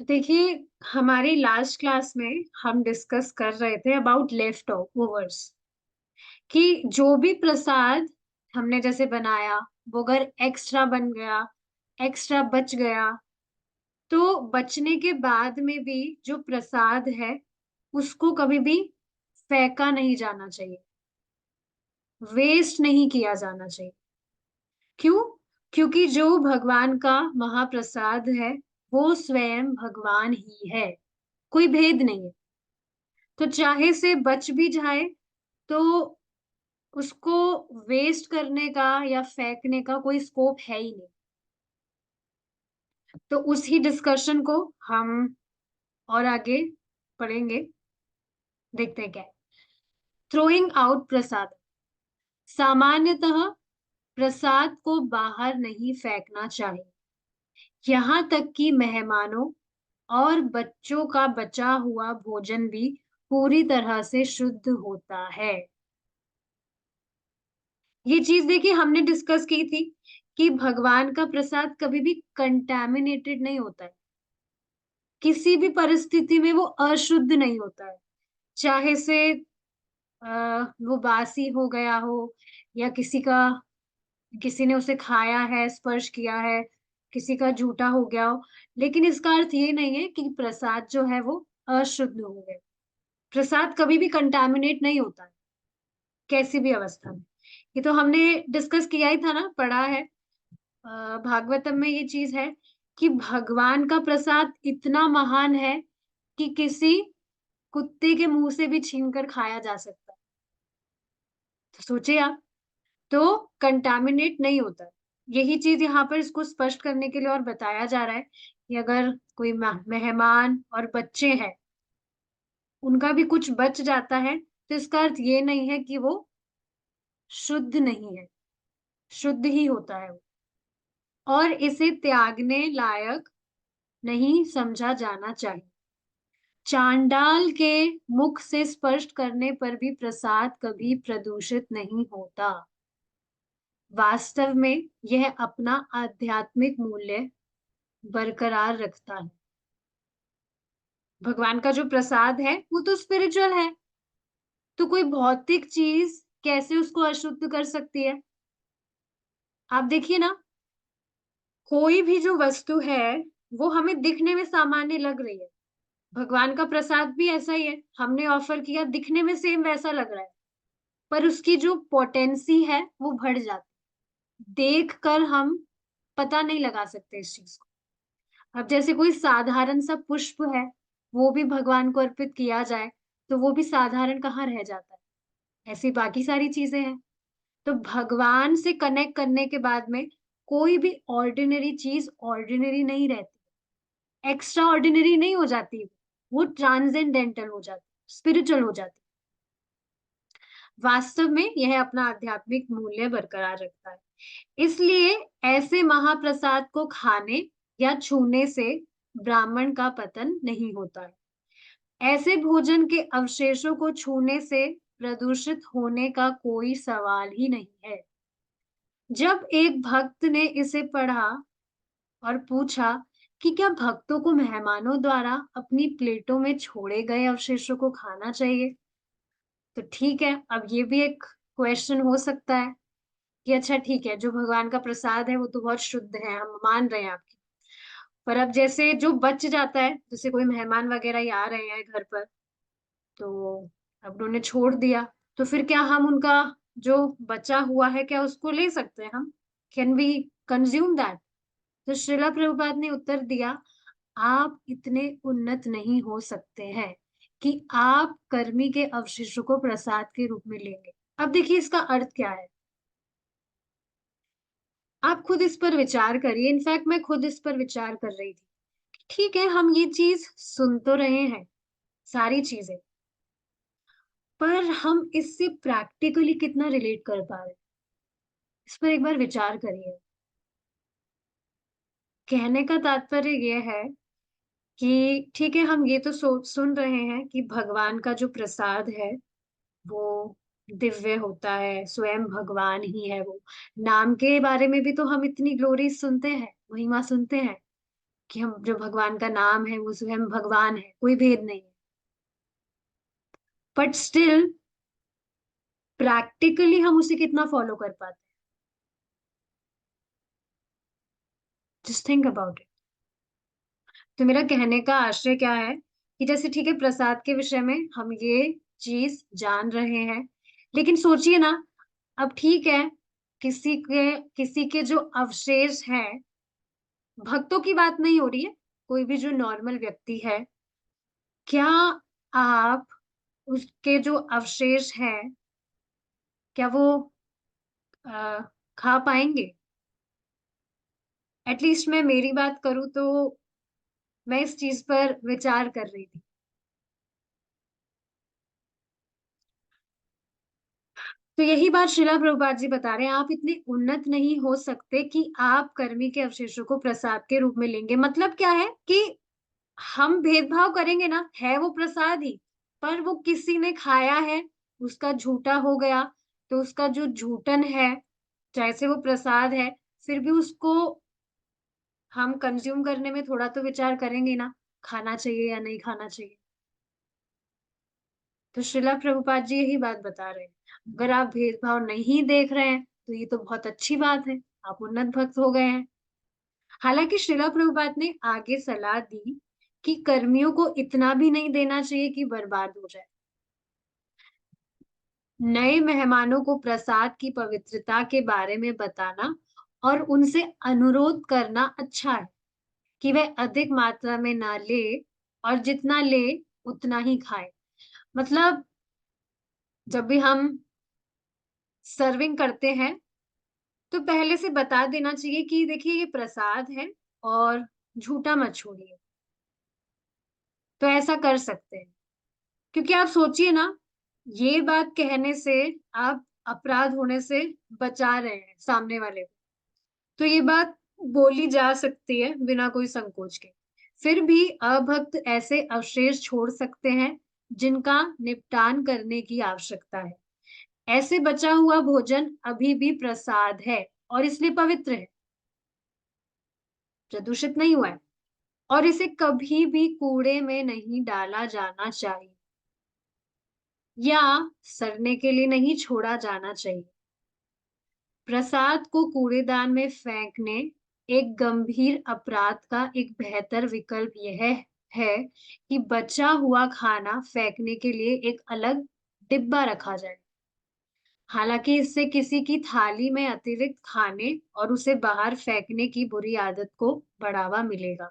देखिए, हमारी last class में हम डिस्कस कर रहे थे अबाउट लेफ्ट ओवर्स कि जो भी प्रसाद हमने जैसे बनाया, वो अगर एक्स्ट्रा बन गया, एक्स्ट्रा बच गया, तो बचने के बाद में भी जो प्रसाद है, उसको कभी भी फेंका नहीं जाना चाहिए, वेस्ट नहीं किया जाना चाहिए। क्यों? क्योंकि जो भगवान का महाप्रसाद है, वो स्वयं भगवान ही है, कोई भेद नहीं है। तो चाहे से बच भी जाए तो उसको वेस्ट करने का या फेंकने का कोई स्कोप है ही नहीं। तो उसी डिस्कशन को हम और आगे पढ़ेंगे। देखते हैं क्या है। थ्रोइंग आउट प्रसाद। सामान्यतः प्रसाद को बाहर नहीं फेंकना चाहिए, यहाँ तक कि मेहमानों और बच्चों का बचा हुआ भोजन भी पूरी तरह से शुद्ध होता है। ये चीज देखिए हमने डिस्कस की थी कि भगवान का प्रसाद कभी भी कंटैमिनेटेड नहीं होता है, किसी भी परिस्थिति में वो अशुद्ध नहीं होता है। चाहे से वो बासी हो गया हो या किसी ने उसे खाया है, स्पर्श किया है, किसी का झूठा हो गया हो, लेकिन इसका अर्थ ये नहीं है कि प्रसाद जो है वो अशुद्ध हो गया। प्रसाद कभी भी कंटैमिनेट नहीं होता है, कैसी भी अवस्था में। ये तो हमने डिस्कस किया ही था ना, पढ़ा है। भागवतम में ये चीज है कि भगवान का प्रसाद इतना महान है कि किसी कुत्ते के मुंह से भी छीन कर खाया जा सकता है। तो सोचिए आप, तो कंटामिनेट नहीं होता है। यही चीज यहाँ पर इसको स्पष्ट करने के लिए और बताया जा रहा है कि अगर कोई मेहमान और बच्चे हैं, उनका भी कुछ बच जाता है, तो इसका अर्थ ये नहीं है कि वो शुद्ध नहीं है, शुद्ध ही होता है वो, और इसे त्यागने लायक नहीं समझा जाना चाहिए। चांडाल के मुख से स्पर्श करने पर भी प्रसाद कभी प्रदूषित नहीं होता। वास्तव में यह अपना आध्यात्मिक मूल्य बरकरार रखता है। भगवान का जो प्रसाद है वो तो स्पिरिचुअल है, तो कोई भौतिक चीज कैसे उसको अशुद्ध कर सकती है? आप देखिए ना, कोई भी जो वस्तु है वो हमें दिखने में सामान्य लग रही है, भगवान का प्रसाद भी ऐसा ही है, हमने ऑफर किया, दिखने में सेम वैसा लग रहा है, पर उसकी जो पोटेंसी है वो बढ़ जाती है। देख कर हम पता नहीं लगा सकते इस चीज को। अब जैसे कोई साधारण सा पुष्प है, वो भी भगवान को अर्पित किया जाए, तो वो भी साधारण कहाँ रह जाता है? ऐसी बाकी सारी चीजें हैं। तो भगवान से कनेक्ट करने के बाद में कोई भी ऑर्डिनरी चीज ऑर्डिनरी नहीं रहती, एक्स्ट्रा ऑर्डिनरी नहीं हो जाती, वो ट्रांसेंडेंटल हो जाती, स्पिरिचुअल हो जाती। वास्तव में यह अपना आध्यात्मिक मूल्य बरकरार रखता है। इसलिए ऐसे महाप्रसाद को खाने या छूने से ब्राह्मण का पतन नहीं होता है। ऐसे भोजन के अवशेषों को छूने से प्रदूषित होने का कोई सवाल ही नहीं है। जब एक भक्त ने इसे पढ़ा और पूछा कि क्या भक्तों को मेहमानों द्वारा अपनी प्लेटों में छोड़े गए अवशेषों को खाना चाहिए, तो ठीक है, अब ये भी एक क्वेश्चन हो सकता है कि अच्छा ठीक है, जो भगवान का प्रसाद है वो तो बहुत शुद्ध है, हम मान रहे हैं आपकी, पर अब जैसे जो बच जाता है, जैसे कोई मेहमान वगैरह ही आ रहे हैं घर पर, तो अब उन्होंने छोड़ दिया, तो फिर क्या हम उनका जो बचा हुआ है क्या उसको ले सकते हैं हम? Can we consume that? तो श्रीला प्रभुपाद ने उत्तर दिया, आप इतने उन्नत नहीं हो सकते हैं कि आप कर्मी के अवशेषों को प्रसाद के रूप में लेंगे। अब देखिए इसका अर्थ क्या है, आप खुद इस पर विचार करिए। इनफैक्ट मैं खुद इस पर विचार कर रही थी। ठीक है, हम ये चीज सुन तो रहे हैं, सारी चीजें, पर हम इससे प्रैक्टिकली कितना रिलेट कर पा रहे हैं, इस पर एक बार विचार करिए। कहने का तात्पर्य यह है कि ठीक है, हम ये तो सुन रहे हैं कि भगवान का जो प्रसाद है वो दिव्य होता है, स्वयं भगवान ही है वो। नाम के बारे में भी तो हम इतनी ग्लोरी सुनते हैं, महिमा सुनते हैं। कि हम जो भगवान का नाम है वो स्वयं भगवान है, कोई भेद नहीं है। बट स्टिल प्रैक्टिकली हम उसे कितना फॉलो कर पाते हैं? Just think about it. तो मेरा कहने का आशय क्या है कि जैसे ठीक है, प्रसाद के विषय में हम ये चीज जान रहे हैं, लेकिन सोचिए ना, अब ठीक है, किसी के जो अवशेष हैं, भक्तों की बात नहीं हो रही है, कोई भी जो नॉर्मल व्यक्ति है, क्या आप उसके जो अवशेष हैं, क्या वो आ, खा पाएंगे? एटलीस्ट मैं मेरी बात करूं तो मैं इस चीज पर विचार कर रही थी। तो यही बात श्रीला प्रभुपाद जी बता रहे हैं, आप इतने उन्नत नहीं हो सकते कि आप कर्मी के अवशेषों को प्रसाद के रूप में लेंगे। मतलब क्या है कि हम भेदभाव करेंगे ना, है वो प्रसाद ही, पर वो किसी ने खाया है, उसका झूठा हो गया, तो उसका जो झूठन है, चाहे से वो प्रसाद है, फिर भी उसको हम कंज्यूम करने में थोड़ा तो विचार करेंगे ना, खाना चाहिए या नहीं खाना चाहिए। तो श्रीला प्रभुपाद जी यही बात बता रहे हैं, अगर आप भेदभाव नहीं देख रहे हैं तो ये तो बहुत अच्छी बात है, आप उन्नत भक्त हो गए हैं। हालांकि श्रीला प्रभुपाद ने आगे सलाह दी कि कर्मियों को इतना भी नहीं देना चाहिए कि बर्बाद हो जाए। नए मेहमानों को प्रसाद की पवित्रता के बारे में बताना और उनसे अनुरोध करना अच्छा है कि वे अधिक मात्रा में ना ले, और जितना ले उतना ही खाए। मतलब जब भी हम सर्विंग करते हैं तो पहले से बता देना चाहिए कि देखिए ये प्रसाद है और झूठा मत छोड़िए। तो ऐसा कर सकते हैं, क्योंकि आप सोचिए ना, ये बात कहने से आप अपराध होने से बचा रहे हैं सामने वाले को। तो ये बात बोली जा सकती है बिना कोई संकोच के। फिर भी अभक्त ऐसे अवशेष छोड़ सकते हैं जिनका निपटान करने की आवश्यकता है। ऐसे बचा हुआ भोजन अभी भी प्रसाद है और इसलिए पवित्र है, प्रदूषित नहीं हुआ है, और इसे कभी भी कूड़े में नहीं डाला जाना चाहिए या सड़ने के लिए नहीं छोड़ा जाना चाहिए। प्रसाद को कूड़ेदान में फेंकने एक गंभीर अपराध का एक बेहतर विकल्प यह है कि बचा हुआ खाना फेंकने के लिए एक अलग डिब्बा रखा जाए। हालांकि इससे किसी की थाली में अतिरिक्त खाने और उसे बाहर फेंकने की बुरी आदत को बढ़ावा मिलेगा।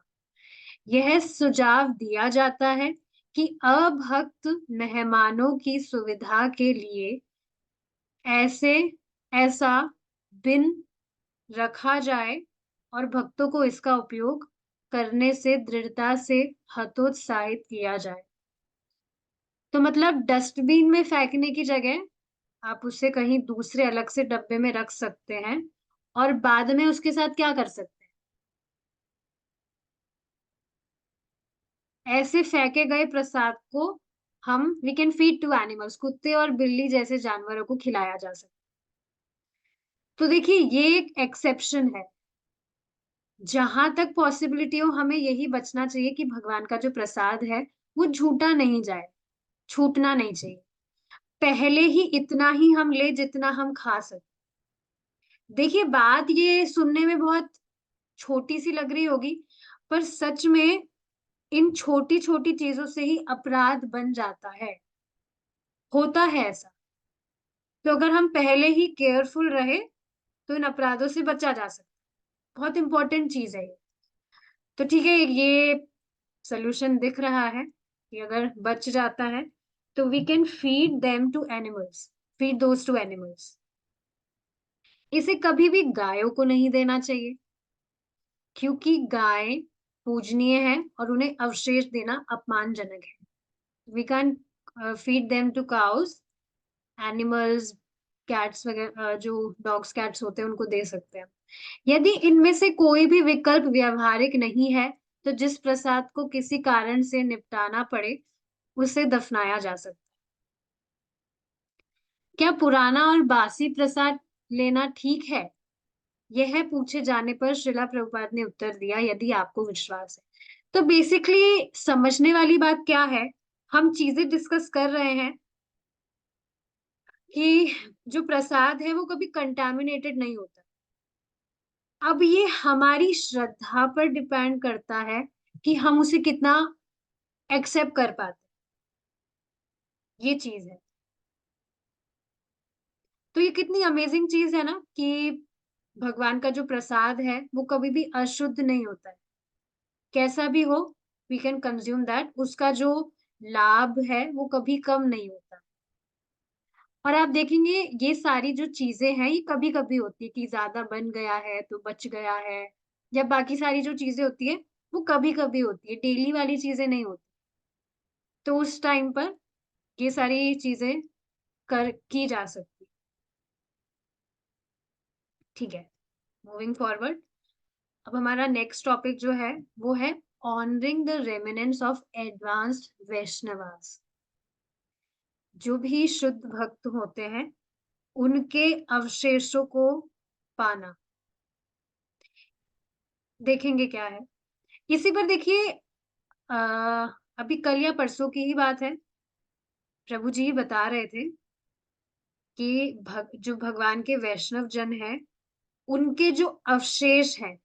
यह सुझाव दिया जाता है कि अभक्त मेहमानों की सुविधा के लिए ऐसे ऐसा बिन रखा जाए और भक्तों को इसका उपयोग करने से दृढ़ता से हतोत्साहित किया जाए। तो मतलब डस्टबिन में फेंकने की जगह आप उसे कहीं दूसरे अलग से डब्बे में रख सकते हैं, और बाद में उसके साथ क्या कर सकते हैं, ऐसे फेंके गए प्रसाद को हम we can feed to animals, कुत्ते और बिल्ली जैसे जानवरों को खिलाया जा सकता है। तो देखिए ये एक एक्सेप्शन है, जहां तक पॉसिबिलिटी हो हमें यही बचना चाहिए कि भगवान का जो प्रसाद है वो झूठा नहीं जाए, छूटना नहीं चाहिए। पहले ही इतना ही हम ले जितना हम खा सकते। देखिए बात ये सुनने में बहुत छोटी सी लग रही होगी, पर सच में इन छोटी छोटी चीजों से ही अपराध बन जाता है, होता है ऐसा। तो अगर हम पहले ही केयरफुल रहे तो इन अपराधों से बचा जा सकता है। बहुत इंपॉर्टेंट चीज है ये। तो ठीक है, ये सोल्यूशन दिख रहा है कि अगर बच जाता है तो we can feed them to animals, feed those to animals. इसे कभी भी गायों को नहीं देना चाहिए, क्योंकि गाय पूजनीय है और उन्हें अवशेष देना अपमानजनक है। We can feed them to cows, animals, cats वगैरह, जो डॉग्स कैट्स होते हैं उनको दे सकते हैं। यदि इनमें से कोई भी विकल्प व्यवहारिक नहीं है तो जिस प्रसाद को किसी कारण से निपटाना पड़े उसे दफनाया जा सकता है। क्या पुराना और बासी प्रसाद लेना ठीक है? यह पूछे जाने पर श्रीला प्रभुपाद ने उत्तर दिया, यदि आपको विश्वास है। तो बेसिकली समझने वाली बात क्या है, हम चीजें डिस्कस कर रहे हैं कि जो प्रसाद है वो कभी कंटामिनेटेड नहीं होता। अब ये हमारी श्रद्धा पर डिपेंड करता है कि हम उसे कितना एक्सेप्ट कर पाते, ये चीज है। तो ये कितनी अमेजिंग चीज है ना कि भगवान का जो प्रसाद है वो कभी भी अशुद्ध नहीं होता है। कैसा भी हो, वी कैन कंज्यूम दैट, उसका जो लाभ है वो कभी कम नहीं होता। और आप देखेंगे ये सारी जो चीजें हैं ये कभी कभी होती है कि ज्यादा बन गया है तो बच गया है, या बाकी सारी जो चीजें होती है वो कभी कभी होती है, डेली वाली चीजें नहीं होती। तो उस टाइम पर ये सारी चीजें कर की जा सकती। ठीक है, मूविंग फॉरवर्ड। अब हमारा नेक्स्ट टॉपिक जो है वो है honouring the remnants of advanced Vaishnavas. जो भी शुद्ध भक्त होते हैं उनके अवशेषों को पाना। देखेंगे क्या है इसी पर। देखिए अभी कल या परसों की ही बात है, प्रभु जी बता रहे थे कि जो भगवान के वैष्णव जन हैं उनके जो अवशेष हैं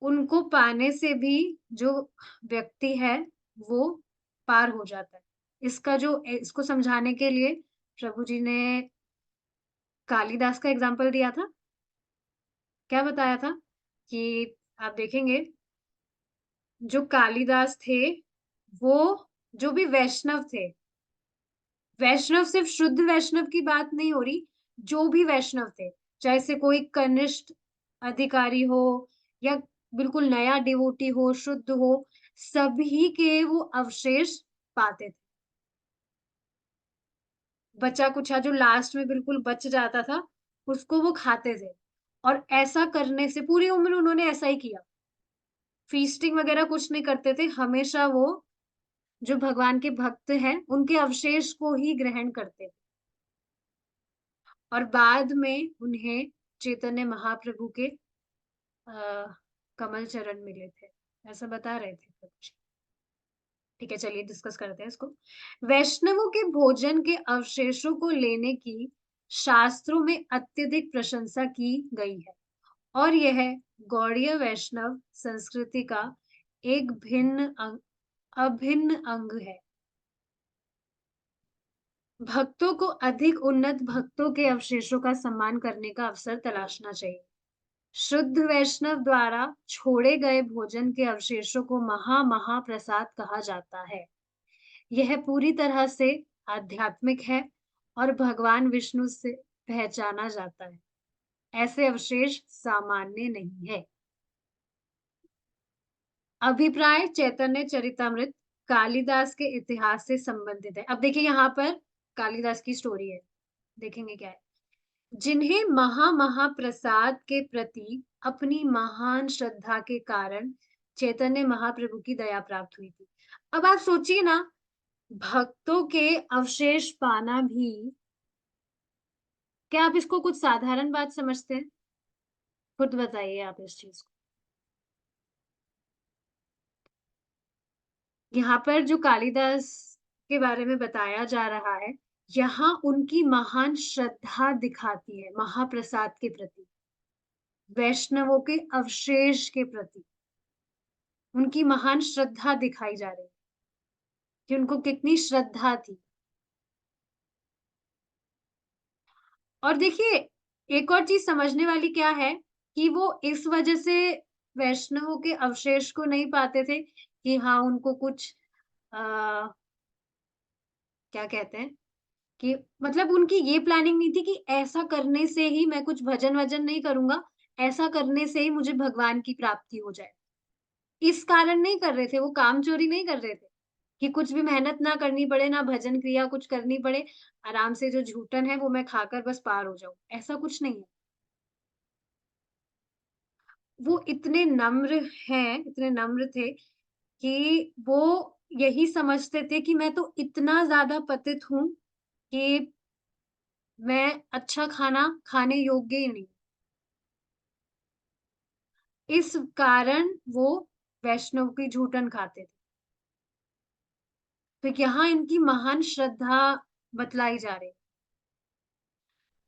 उनको पाने से भी जो व्यक्ति है वो पार हो जाता है। इसको समझाने के लिए प्रभु जी ने कालिदास का एग्जाम्पल दिया था। क्या बताया था कि आप देखेंगे जो कालिदास थे वो, जो भी वैष्णव थे, वैष्णव सिर्फ शुद्ध वैष्णव की बात नहीं हो रही, जो भी वैष्णव थे, चाहे से कोई कनिष्ठ अधिकारी हो या बिल्कुल नया डिवोटी हो, शुद्ध हो, सभी के वो अवशेष पाते थे। बचा कुचा जो लास्ट में बिल्कुल बच जाता था उसको वो खाते थे। और ऐसा करने से पूरी उम्र उन्होंने ऐसा ही किया, फीस्टिंग वगैरह कुछ नहीं करते थे, हमेशा वो जो भगवान के भक्त हैं उनके अवशेष को ही ग्रहण करते थे। और बाद में उन्हें चैतन्य महाप्रभु के कमल चरण मिले थे, ऐसा बता रहे थे प्रभु जी। ठीक है, चलिए डिस्कस करते हैं इसको। वैष्णवों के भोजन के अवशेषों को लेने की शास्त्रों में अत्यधिक प्रशंसा की गई है, और यह गौड़ीय वैष्णव संस्कृति का एक अभिन्न अंग है। भक्तों को अधिक उन्नत भक्तों के अवशेषों का सम्मान करने का अवसर तलाशना चाहिए। शुद्ध वैष्णव द्वारा छोड़े गए भोजन के अवशेषों को महाप्रसाद कहा जाता है। यह पूरी तरह से आध्यात्मिक है और भगवान विष्णु से पहचाना जाता है। ऐसे अवशेष सामान्य नहीं है। अभिप्राय चैतन्य चरितमृत कालिदास के इतिहास से संबंधित है। अब देखिए यहाँ पर कालिदास की स्टोरी है, देखेंगे क्या है। जिन्हें महाप्रसाद के प्रति अपनी महान श्रद्धा के कारण चैतन्य महाप्रभु की दया प्राप्त हुई थी। अब आप सोचिए ना, भक्तों के अवशेष पाना भी, क्या आप इसको कुछ साधारण बात समझते हैं? खुद बताइए आप इस चीज को। यहाँ पर जो कालिदास के बारे में बताया जा रहा है, यहाँ उनकी महान श्रद्धा दिखाती है महाप्रसाद के प्रति, वैष्णवों के अवशेष के प्रति उनकी महान श्रद्धा दिखाई जा रही है कि उनको कितनी श्रद्धा थी। और देखिए एक और चीज समझने वाली क्या है कि वो इस वजह से वैष्णवों के अवशेष को नहीं पाते थे कि हाँ उनको कुछ आ, क्या कहते हैं कि मतलब उनकी ये प्लानिंग नहीं थी कि ऐसा करने से ही मैं कुछ भजन वजन नहीं करूंगा, ऐसा करने से ही मुझे भगवान की प्राप्ति हो जाए, इस कारण नहीं कर रहे थे। वो काम चोरी नहीं कर रहे थे कि कुछ भी मेहनत ना करनी पड़े, ना भजन क्रिया कुछ करनी पड़े, आराम से जो झूठन है वो मैं खाकर बस पार हो जाऊं, ऐसा कुछ नहीं है। वो इतने नम्र हैं, इतने नम्र थे कि वो यही समझते थे कि मैं तो इतना ज्यादा पतित हूं कि मैं अच्छा खाना खाने योग्य ही नहीं। इस कारण वो वैष्णव की जूठन खाते थे। तो यहाँ इनकी महान श्रद्धा बतलाई जा रही है।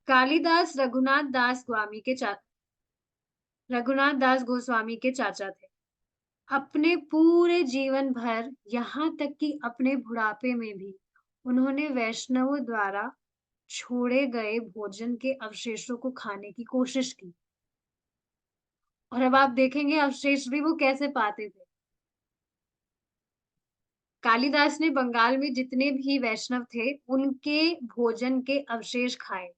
कालिदास रघुनाथ दास गोस्वामी के चाचा थे। अपने पूरे जीवन भर यहाँ तक कि अपने बुढ़ापे में भी उन्होंने वैष्णवों द्वारा छोड़े गए भोजन के अवशेषों को खाने की कोशिश की। और अब आप देखेंगे अवशेष भी वो कैसे पाते थे। कालिदास ने बंगाल में जितने भी वैष्णव थे, उनके भोजन के अवशेष खाए।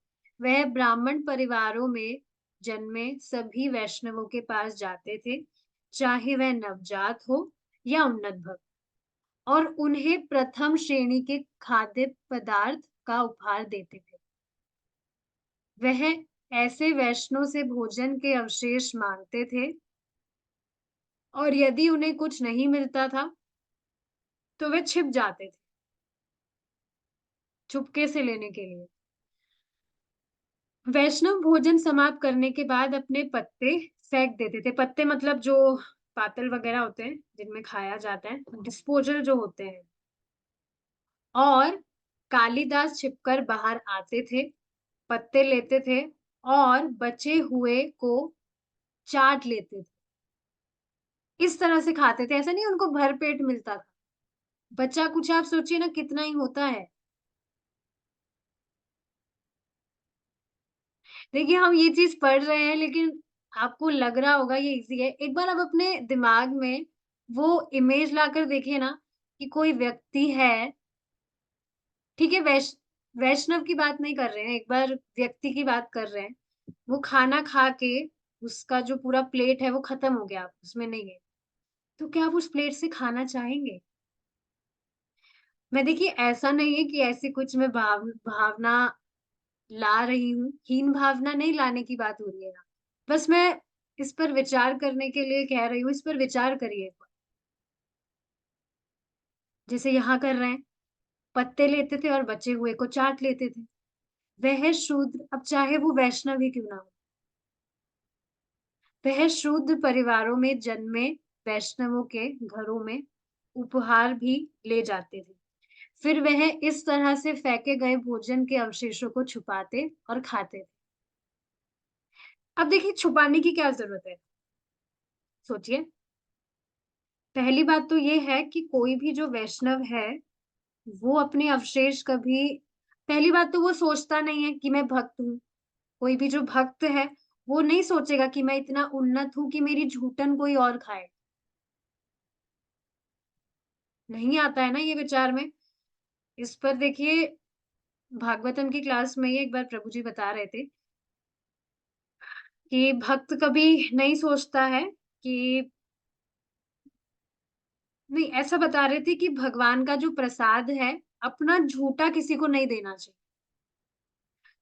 वह ब्राह्मण परिवारों में जन्मे सभी वैष्णवों के पास जाते थे, चाहे वह नवजात हो या उन्नत भक्त, और उन्हें प्रथम श्रेणी के खाद्य पदार्थ का उपहार देते थे। वह ऐसे वैष्णव से भोजन के अवशेष मांगते थे, और यदि उन्हें कुछ नहीं मिलता था, तो वे छिप जाते थे, चुपके से लेने के लिए। वैष्णव भोजन समाप्त करने के बाद अपने पत्ते फेंक देते थे। पत्ते मतलब जो पातल वगैरह होते हैं, जिनमें खाया जाता है, डिस्पोजल जो होते हैं। और कालिदास छिपकर बाहर आते थे, पत्ते लेते थे और बचे हुए को चाट लेते थे। इस तरह से खाते थे, ऐसा नहीं उनको भर पेट मिलता था। बचा कुछ आप सोचिए ना कितना ही होता है। देखिए हम ये चीज़ पढ़ रहे हैं लेकिन आपको लग रहा होगा ये ईज़ी है। एक बार आप अपने दिमाग में वो इमेज लाकर देखिए ना कि कोई व्यक्ति है, ठीक है वैष्णव की बात नहीं कर रहे हैं, एक बार व्यक्ति की बात कर रहे हैं। वो खाना खा के उसका जो पूरा प्लेट है वो खत्म हो गया, उसमें नहीं है। तो क्या आप उस प्लेट से खाना चाहेंगे? मैं देखिए ऐसा नहीं है कि ऐसी कुछ मैं भावना ला रही हूँ, हीन भावना नहीं लाने की बात हो रही है ना। बस मैं इस पर विचार करने के लिए कह रही हूँ, इस पर विचार करिए एक बार। जैसे यहाँ कर रहे हैं, पत्ते लेते थे और बचे हुए को चाट लेते थे। वह शूद्र, अब चाहे वो वैष्णव ही क्यों ना हो, वह शूद्र परिवारों में जन्मे वैष्णवों के घरों में उपहार भी ले जाते थे। फिर वह इस तरह से फेंके गए भोजन के अवशेषों को छुपाते और खाते थे। अब देखिए छुपाने की क्या ज़रूरत है? सोचिए। पहली बात तो ये है कि कोई भी जो वैष्णव है, वो अपने अवशेष कभी पहली बात तो वो सोचता नहीं है कि मैं भक्त हूँ। कोई भी जो भक्त है, वो नहीं सोचेगा कि मैं इतना उन्नत हूँ कि मेरी जूठन कोई और खाए। नहीं आता है ना ये विचार में। इस पर देखिए भागवतम की क्लास में ही एक बार प्रभु जी बता रहे थे कि भक्त कभी नहीं सोचता है कि नहीं ऐसा बता रहे थे कि भगवान का जो प्रसाद है, अपना झूठा किसी को नहीं देना चाहिए।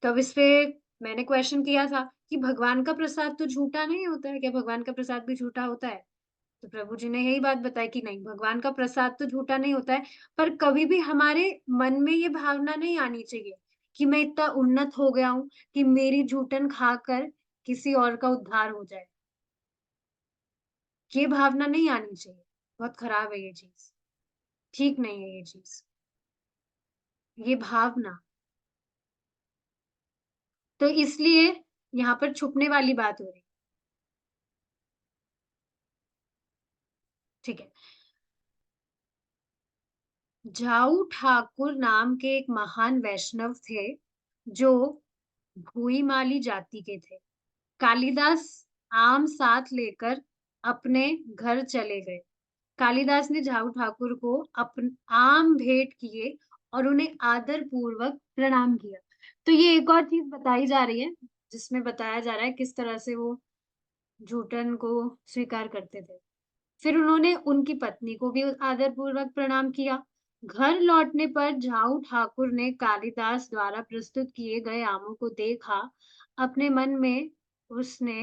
तब इस पे मैंने क्वेश्चन किया था कि भगवान का प्रसाद तो झूठा नहीं होता है, क्या भगवान का प्रसाद भी झूठा होता है? तो प्रभु जी ने यही बात बताई कि नहीं, भगवान का प्रसाद तो झूठा नहीं होता है, पर कभी भी हमारे मन में ये भावना नहीं आनी चाहिए कि मैं इतना उन्नत हो गया हूँ कि मेरी जूठन खाकर किसी और का उद्धार हो जाए। ये भावना नहीं आनी चाहिए। बहुत खराब है ये चीज़। ठीक नहीं है ये चीज़। ये भावना। तो इसलिए यहाँ पर छुपने वाली बात हो रही है। ठीक है। जाऊ ठाकुर नाम के एक महान वैष्णव थे, जो भुईमाली जाति के थे। कालिदास आम साथ लेकर अपने घर चले गए। कालिदास ने झाऊ ठाकुर को आम भेंट किए और उन्हें आदर पूर्वक प्रणाम किया। तो ये एक और चीज बताई जा रही है, जिसमें बताया जा रहा है किस तरह से वो जूठन को स्वीकार करते थे। फिर उन्होंने उनकी पत्नी को भी आदर पूर्वक प्रणाम किया। घर लौटने पर झाऊ ठाकुर ने कालिदास द्वारा प्रस्तुत किए गए आमों को देखा। अपने मन में उसने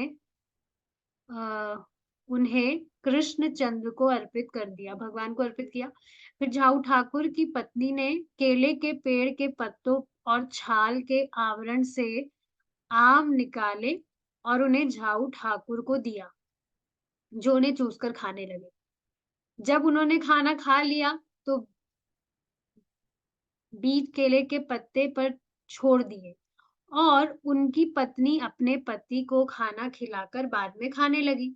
अ, उन्हें कृष्णचंद्र को अर्पित कर दिया, भगवान को अर्पित किया। फिर झाऊ ठाकुर की पत्नी ने केले के पेड़ के पत्तों और छाल के आवरण से आम निकाले और उन्हें झाऊ ठाकुर को दिया। जो उन्हें चूस कर खाने लगे। जब उन्होंने खाना खा लिया तो बीज केले के पत्ते पर छोड़ दिए और उनकी पत्नी अपने पति को खाना खिलाकर बाद में खाने लगी।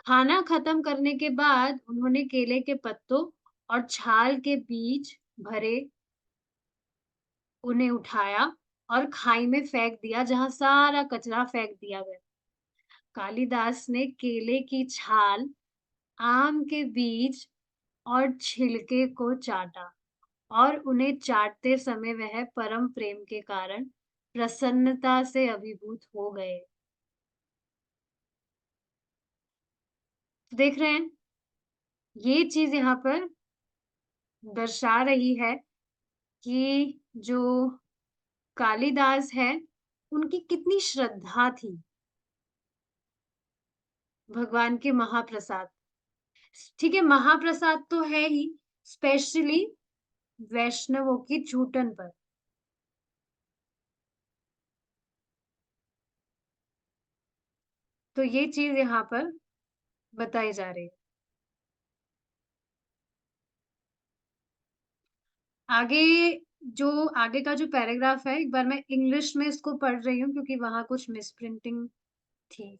खाना खत्म करने के बाद उन्होंने केले के पत्तों और छाल के बीज भरे उन्हें उठाया और खाई में फेंक दिया, जहां सारा कचरा फेंक दिया गया। कालिदास ने केले की छाल, आम के बीज और छिलके को चाटा और उन्हें चाटते समय वह परम प्रेम के कारण प्रसन्नता से अभिभूत हो गए। तो देख रहे हैं, ये चीज यहाँ पर दर्शा रही है कि जो कालिदास है, उनकी कितनी श्रद्धा थी भगवान के महाप्रसाद। ठीक है, महाप्रसाद तो है ही, स्पेशली वैष्णवों की छूटन पर। तो ये चीज यहाँ पर बताई जा रही है। आगे जो आगे का जो पैराग्राफ है, एक बार मैं इंग्लिश में इसको पढ़ रही हूँ क्योंकि वहां कुछ मिसप्रिंटिंग थी।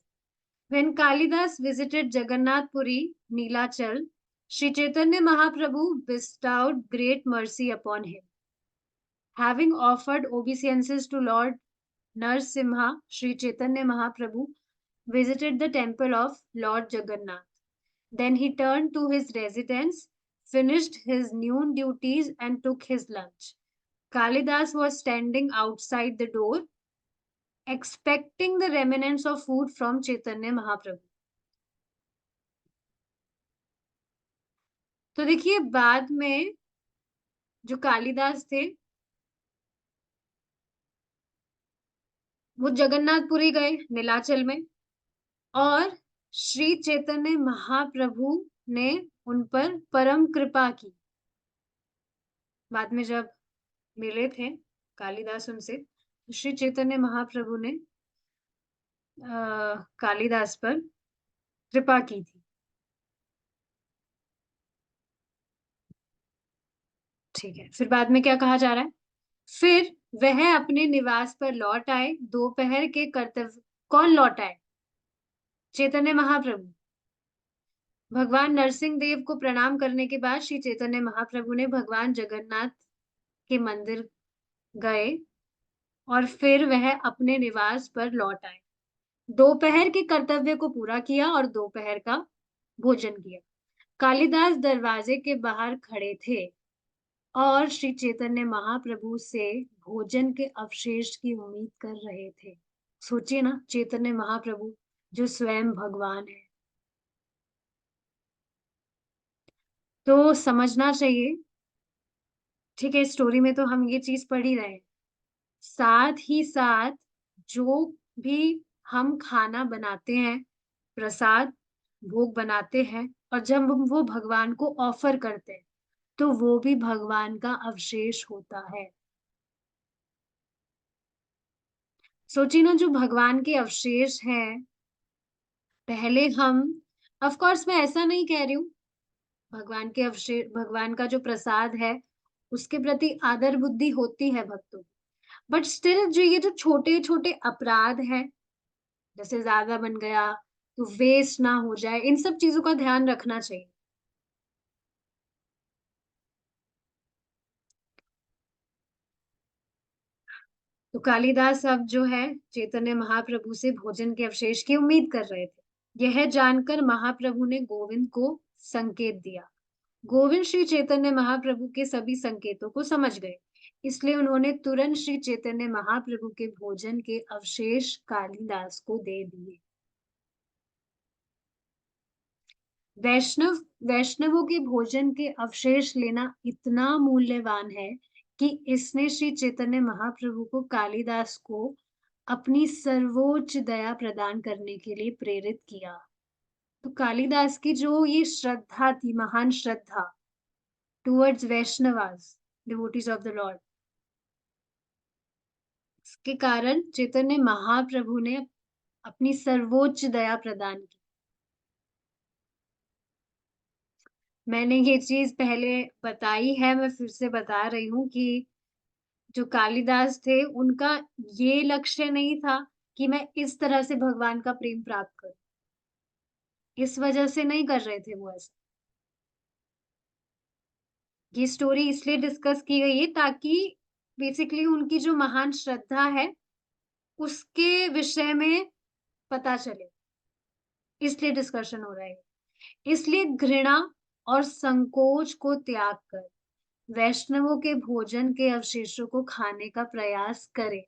When Kalidas visited Jagannath Puri, Neelachal, Sri Chaitanya Mahaprabhu bestowed great mercy upon him. Having offered obeisances to Lord Narsimha, Sri Chaitanya Mahaprabhu visited the temple of Lord Jagannath. Then he turned to his residence, finished his noon duties, and took his lunch. Kalidas was standing outside the door, expecting the remnants of food from Chaitanya Mahaprabhu. तो देखिए, बाद में जो कालिदास थे, वो जगन्नाथपुरी गए नीलाचल में, और श्री चैतन्य महाप्रभु ने उन पर परम कृपा की। बाद में जब मिले थे कालिदास उनसे, तो श्री चैतन्य महाप्रभु ने कालिदास पर कृपा की थी। ठीक है, फिर बाद में क्या कहा जा रहा है? फिर वह अपने निवास पर लौट आए। दोपहर के कर्तव्य, कौन लौट आए? चैतन्य महाप्रभु। भगवान नरसिंह देव को प्रणाम करने के बाद श्री चैतन्य महाप्रभु ने भगवान जगन्नाथ के मंदिर गए और फिर वह अपने निवास पर लौट आए। दोपहर के कर्तव्य को पूरा किया और दोपहर का भोजन किया। कालिदास दरवाजे के बाहर खड़े थे और श्री चैतन्य महाप्रभु से भोजन के अवशेष की उम्मीद कर रहे थे। सोचिए ना, चैतन्य महाप्रभु जो स्वयं भगवान है। तो समझना चाहिए, ठीक है, स्टोरी में तो हम ये चीज पढ़ ही रहे हैं। साथ ही साथ जो भी हम खाना बनाते हैं, प्रसाद भोग बनाते हैं, और जब हम वो भगवान को ऑफर करते हैं, तो वो भी भगवान का अवशेष होता है। सोचिए ना, जो भगवान के अवशेष हैं, पहले हम, ऑफ कोर्स मैं ऐसा नहीं कह रही हूँ, भगवान के अवशेष, भगवान का जो प्रसाद है उसके प्रति आदर बुद्धि होती है भक्तों, बट स्टिल जो ये जो छोटे छोटे अपराध हैं, जैसे ज्यादा बन गया तो वेस्ट ना हो जाए, इन सब चीजों का ध्यान रखना चाहिए। तो कालिदास अब जो है चैतन्य महाप्रभु से भोजन के अवशेष की उम्मीद कर रहे थे। यह जानकर महाप्रभु ने गोविंद को संकेत दिया। गोविंद श्री चैतन्य महाप्रभु के सभी संकेतों को समझ गए, इसलिए उन्होंने तुरंत श्री चैतन्य महाप्रभु के भोजन के अवशेष कालिदास को दे दिए। वैष्णवों के भोजन के अवशेष लेना इतना मूल्यवान है कि इसने श्री चैतन्य महाप्रभु को कालिदास को अपनी सर्वोच्च दया प्रदान करने के लिए प्रेरित किया। तो कालिदास की जो ये श्रद्धा थी, महान श्रद्धा towards Vaishnavas, devotees of the lord, इसके कारण चैतन्य महाप्रभु ने अपनी सर्वोच्च दया प्रदान की। मैंने ये चीज पहले बताई है, मैं फिर से बता रही हूँ कि जो कालिदास थे उनका ये लक्ष्य नहीं था कि मैं इस तरह से भगवान का प्रेम प्राप्त करूं। इस वजह से नहीं कर रहे थे वो ऐसा। ये स्टोरी इसलिए डिस्कस की गई है ताकि बेसिकली उनकी जो महान श्रद्धा है उसके विषय में पता चले, इसलिए डिस्कशन हो रहा है। इसलिए घृणा और संकोच को त्याग कर वैष्णवों के भोजन के अवशेषों को खाने का प्रयास करें,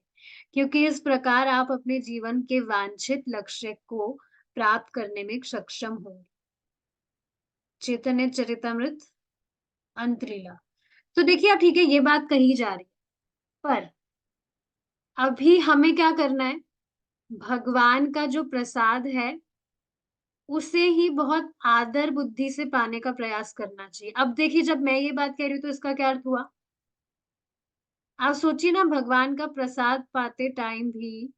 क्योंकि इस प्रकार आप अपने जीवन के वांछित लक्ष्य को प्राप्त करने में सक्षम होंगे। चैतन्य चरितमृत अंतलीला। तो देखिए, अब ठीक है, ये बात कही जा रही है, पर अभी हमें क्या करना है? भगवान का जो प्रसाद है उसे ही बहुत आदर बुद्धि से पाने का प्रयास करना चाहिए। अब देखिए, जब मैं ये बात कह रही हूँ तो इसका क्या अर्थ हुआ? आप सोचिए ना, भगवान का प्रसाद पाते टाइम भी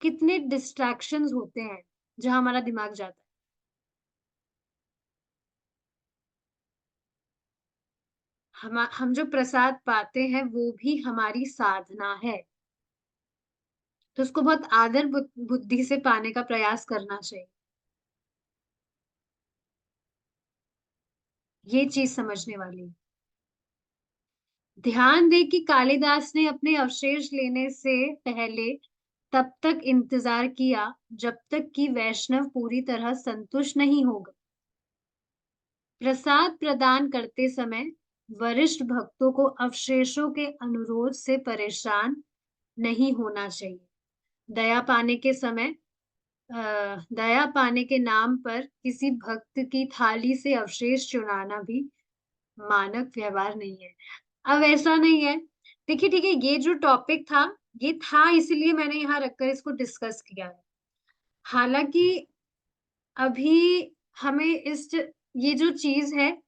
कितने डिस्ट्रैक्शंस होते हैं जहां हमारा दिमाग जाता है। हम जो प्रसाद पाते हैं वो भी हमारी साधना है, तो उसको बहुत आदर बुद्धि से पाने का प्रयास करना चाहिए। ये चीज समझने वाली है। ध्यान दे कि कालिदास ने अपने अवशेष लेने से पहले तब तक इंतजार किया जब तक कि वैष्णव पूरी तरह संतुष्ट नहीं होगा। प्रसाद प्रदान करते समय वरिष्ठ भक्तों को अवशेषों के अनुरोध से परेशान नहीं होना चाहिए। दया पाने के समय दया पाने के नाम पर किसी भक्त की थाली से अवशेष चुराना भी मानक व्यवहार नहीं है। अब ऐसा नहीं है। देखिए, ठीक है, ये जो टॉपिक था ये था इसलिए मैंने यहाँ रखकर इसको डिस्कस किया है। हालांकि अभी हमें ये जो चीज है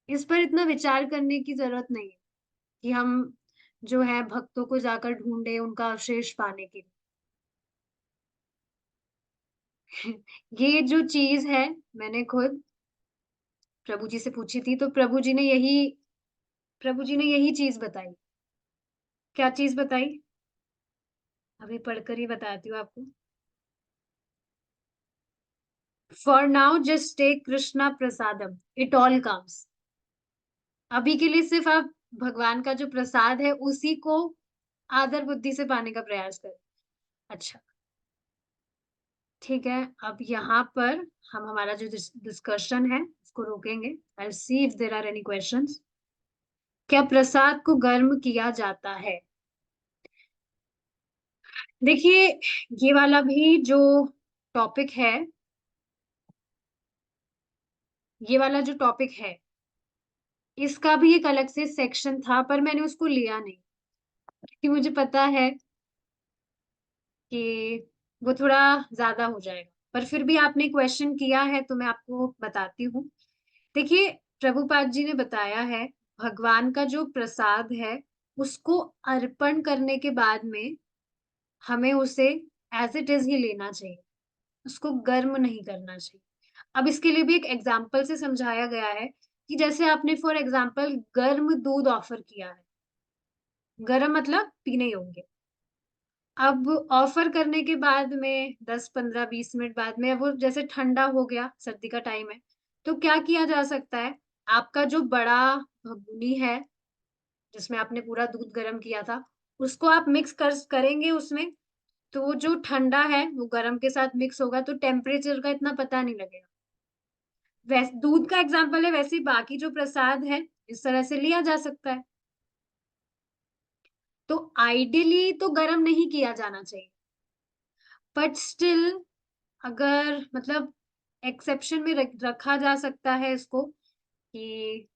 इस पर इतना विचार करने की जरूरत नहीं है कि हम जो है भक्तों को जाकर ढूंढे उनका अवशेष पाने के लिए। ये जो चीज है मैंने खुद प्रभु जी से पूछी थी, तो प्रभु जी ने यही चीज बताई। क्या चीज बताई? अभी पढ़कर ही बताती हूँ आपको। For now just take Krishna prasadam, it all comes. अभी के लिए सिर्फ आप भगवान का जो प्रसाद है उसी को आदर बुद्धि से पाने का प्रयास करें। अच्छा, ठीक है। अब यहाँ पर हम हमारा जो डिस्कशन है उसको रोकेंगे। I see if there are any questions. क्या प्रसाद को गर्म किया जाता है? देखिए, ये वाला भी जो टॉपिक है, ये वाला जो टॉपिक है इसका भी एक अलग से सेक्शन था, पर मैंने उसको लिया नहीं क्योंकि मुझे पता है कि वो थोड़ा ज्यादा हो जाएगा। पर फिर भी आपने क्वेश्चन किया है तो मैं आपको बताती हूँ। देखिए, प्रभुपाद जी ने बताया है भगवान का जो प्रसाद है उसको अर्पण करने के बाद में हमें उसे एज इट इज ही लेना चाहिए, उसको गर्म नहीं करना चाहिए। अब इसके लिए भी एक एग्जाम्पल से समझाया गया है कि जैसे आपने फॉर एग्जाम्पल गर्म दूध ऑफर किया है, गर्म मतलब पीने योग्य। अब ऑफर करने के बाद में 10 15 20 मिनट बाद में वो जैसे ठंडा हो गया, सर्दी का टाइम है, तो क्या किया जा सकता है? आपका जो बड़ा भगोनी है जिसमें आपने पूरा दूध गर्म किया था उसको आप मिक्स करेंगे उसमें, तो वो जो ठंडा है वो गर्म के साथ मिक्स होगा तो टेम्परेचर का इतना पता नहीं लगेगा। वैसे दूध का एग्जाम्पल है, वैसे ही बाकी जो प्रसाद है इस तरह से लिया जा सकता है। तो आइडियली तो गर्म नहीं किया जाना चाहिए, बट स्टिल अगर मतलब एक्सेप्शन में रखा जा सकता है इसको कि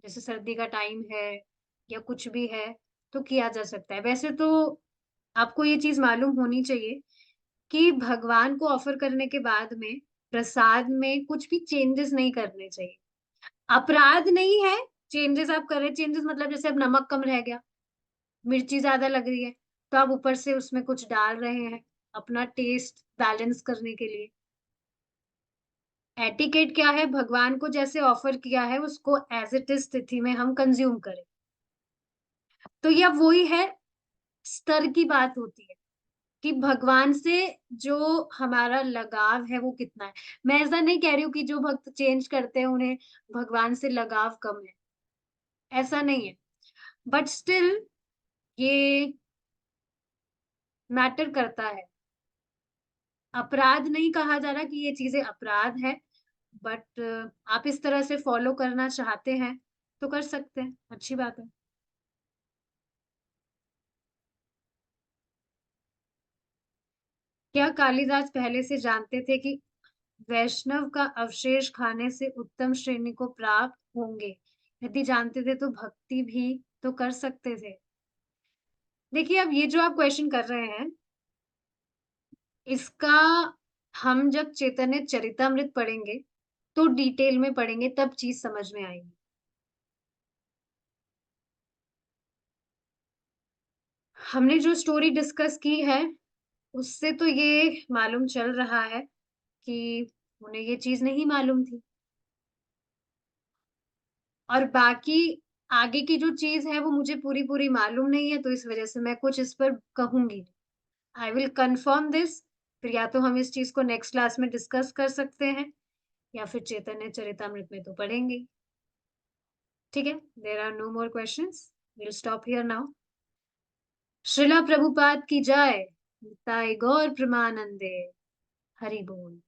जैसे सर्दी का टाइम है या कुछ भी है तो किया जा सकता है। वैसे तो आपको ये चीज मालूम होनी चाहिए कि भगवान को ऑफर करने के बाद में प्रसाद में कुछ भी चेंजेस नहीं करने चाहिए। अपराध नहीं है चेंजेस आप कर रहे हैं। चेंजेस मतलब जैसे अब नमक कम रह गया, मिर्ची ज्यादा लग रही है, तो आप ऊपर से उसमें कुछ डाल रहे हैं अपना टेस्ट बैलेंस करने के लिए। एटिकेट क्या है? भगवान को जैसे ऑफर किया है उसको एज इट इज स्थिति में हम कंज्यूम करें। तो यह वही है, स्तर की बात होती है कि भगवान से जो हमारा लगाव है वो कितना है। मैं ऐसा नहीं कह रही हूँ कि जो भक्त चेंज करते हैं उन्हें भगवान से लगाव कम है, ऐसा नहीं है। बट स्टिल ये मैटर करता है। अपराध नहीं कहा जा रहा कि ये चीजें अपराध है, बट आप इस तरह से फॉलो करना चाहते हैं तो कर सकते हैं, अच्छी बात है। क्या कालिदास पहले से जानते थे कि वैष्णव का अवशेष खाने से उत्तम श्रेणी को प्राप्त होंगे? यदि जानते थे तो भक्ति भी तो कर सकते थे। देखिए, अब ये जो आप क्वेश्चन कर रहे हैं, इसका हम जब चैतन्य चरितामृत पढ़ेंगे तो डिटेल में पढ़ेंगे, तब चीज समझ में आएगी। हमने जो स्टोरी डिस्कस की है उससे तो ये मालूम चल रहा है कि उन्हें ये चीज नहीं मालूम थी। और बाकी आगे की जो चीज है वो मुझे पूरी पूरी मालूम नहीं है, तो इस वजह से मैं कुछ इस पर कहूंगी। I will confirm this. फिर या तो हम इस चीज को नेक्स्ट क्लास में डिस्कस कर सकते हैं या फिर चैतन्य चरितामृत में तो पढ़ेंगे ही। ठीक है, there are no more questions, will stop here now. Srila Prabhupada की जय। निताई गौर प्रमानंदे। हरि बोल।